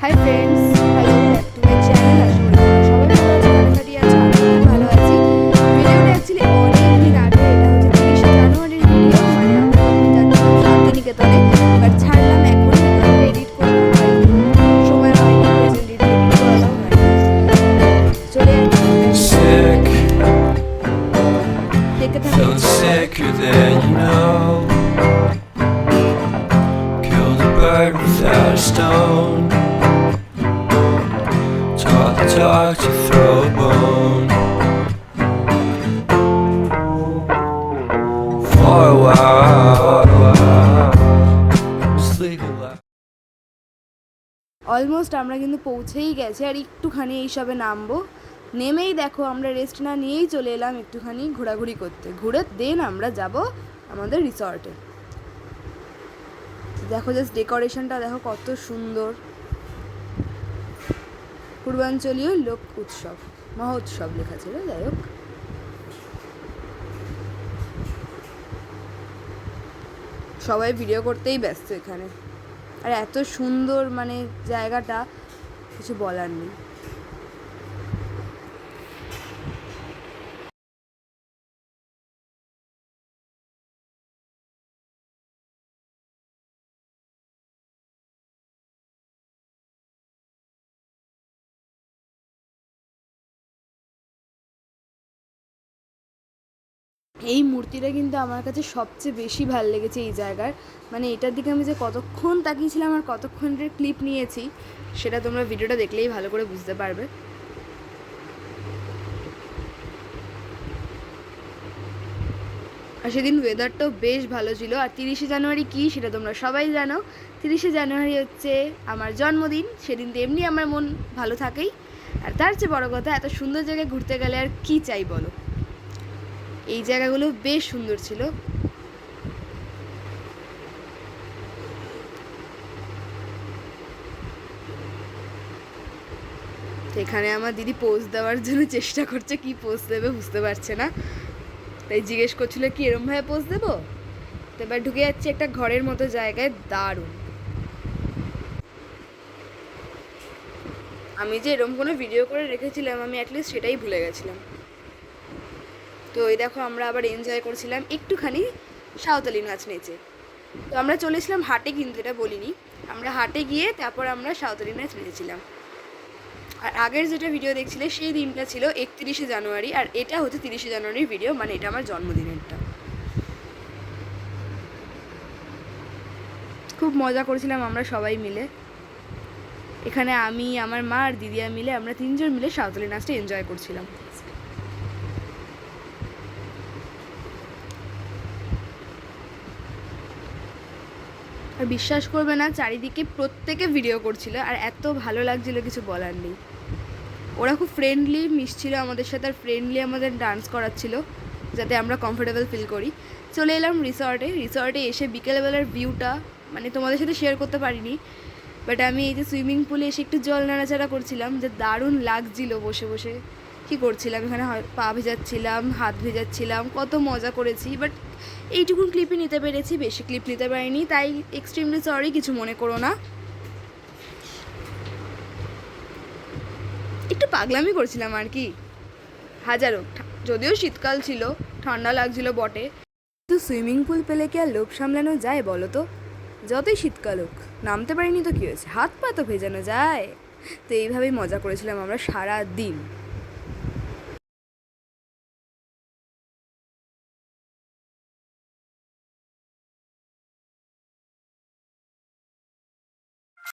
High friends, hello back to my channel. আশা করি তোমরা সবাই ভালো আছো, আমিও ভালো আছি। ভিডিওটা অ্যাকচুয়ালি অনেক দিন আগে, এটা হচ্ছে 30শে জানুয়ারির ভিডিও। মানে আমরা তখন যাচ্ছিলাম শান্তিনিকেতনে, বাট ছাড়লাম এখন এডিট করবো, সময় হয়নি, প্রেজেন্ট এডিট করাটাও হয়নি। চলে যাচ্ছি, দেখতে থাকো। Sicker than you know, killed a bird without a stone, taught the dog to throw a bone. For a while, sleep alive. Almost আমরা কিন্তু পৌঁছেই গেছি, আর একটুখানি এইসবে নামবো। নেমেই দেখো আমরা রেস্ট না নিয়েই চলে এলাম একটুখানি ঘোরাঘুরি করতে। ঘুরে দেন আমরা যাব আমাদের রিসর্টে। দেখো জাস্ট ডেকোরেশনটা দেখো কত সুন্দর। পূর্বাঞ্চলীয় লোক উৎসব, মহোৎসব লেখা ছিল। যাই হোক, সবাই ভিডিও করতেই ব্যস্ত এখানে। আর এত সুন্দর মানে জায়গাটা, কিছু বলার নেই। এই মূর্তিটা কিন্তু আমার কাছে সবচেয়ে বেশি ভালো লেগেছে এই জায়গার। মানে এটার দিকে আমি যে কতক্ষণ তাকিয়েছিলাম আর কতক্ষণের ক্লিপ নিয়েছি, সেটা তোমরা ভিডিওটা দেখলেই ভালো করে বুঝতে পারবে। আর সেদিন ওয়েদারটাও বেশ ভালো ছিল। আর 30শে জানুয়ারি কী সেটা তোমরা সবাই জানো। 30শে জানুয়ারি হচ্ছে আমার জন্মদিন। সেদিন তো এমনি আমার মন ভালো থাকেই, আর তার চেয়ে বড় কথা, এত সুন্দর জায়গায় ঘুরতে গেলে আর কী চাই বলো। এই জায়গাগুলো বেশ সুন্দর ছিল। এখানে আমার দিদি পোজ দেওয়ার জন্য চেষ্টা করছে, কি পোজ দেবে বুঝতে পারছে না, তাই জিজ্ঞেস করছিল কি এরমভাবে পোজ দেবো। তো এবার ঢুকে যাচ্ছে একটা ঘরের মতো জায়গায়, দারুণ। আমি যে এরম কোনো ভিডিও করে রেখেছিলাম, আমি অ্যাটলিস্ট সেটাই ভুলে গেছিলাম। তো এই দেখো আমরা আবার এনজয় করছিলাম একটুখানি সাঁওতালি নাচ নেচে। তো আমরা চলেছিলাম হাটে, কিন্তু এটা বলিনি, আমরা হাটে গিয়ে তারপর আমরা সাঁওতালি নাচ নেচেছিলাম। আর আগের যেটা ভিডিও দেখছিলে সেই দিনটা ছিল 31শে জানুয়ারি, আর এটা হচ্ছে 30শে জানুয়ারির ভিডিও, মানে এটা আমার জন্মদিনেরটা। খুব মজা করেছিলাম আমরা সবাই মিলে। এখানে আমি, আমার মা আর দিদিয়া মিলে, আমরা তিনজন মিলে সাঁওতালি নাচটা এনজয় করছিলাম। আর বিশ্বাস করবে না, চারিদিকে প্রত্যেকে ভিডিও করছিল, আর এত ভালো লাগছিল কিছু বলার নেই। ওরা খুব ফ্রেন্ডলি মিশছিল আমাদের সাথে, আর ফ্রেন্ডলি আমাদের ডান্স করাচ্ছিল যাতে আমরা কমফোর্টেবল ফিল করি। চলে এলাম রিসর্টে এসে বিকেলবেলার ভিউটা মানে তোমাদের সাথে শেয়ার করতে পারিনি, বাট আমি এই যে সুইমিং পুলে এসে একটু জল নাড়াচাড়া করছিলাম, যে দারুণ লাগছিল বসে বসে। কী করছিলাম এখানে, পা ভেজাচ্ছিলাম, হাত ভেজাচ্ছিলাম, কত মজা করেছি। বাট এইটুকুন ক্লিপই নিতে পেরেছি, বেশি ক্লিপ নিতে পারিনি, তাই এক্সট্রিমলি সরি, কিছু মনে করো না। একটু পাগলামি করছিলাম আর কি, হাজারো। যদিও শীতকাল ছিল, ঠান্ডা লাগছিল বটে, তো সুইমিং পুল পেলে কি আর লোভ সামলানো যায় বলো তো। যতই শীতকাল হোক, নামতে পারিনি তো কী হয়েছে, হাত পা তো ভেজানো যায়। তো এইভাবেই মজা করেছিলাম আমরা সারা দিন।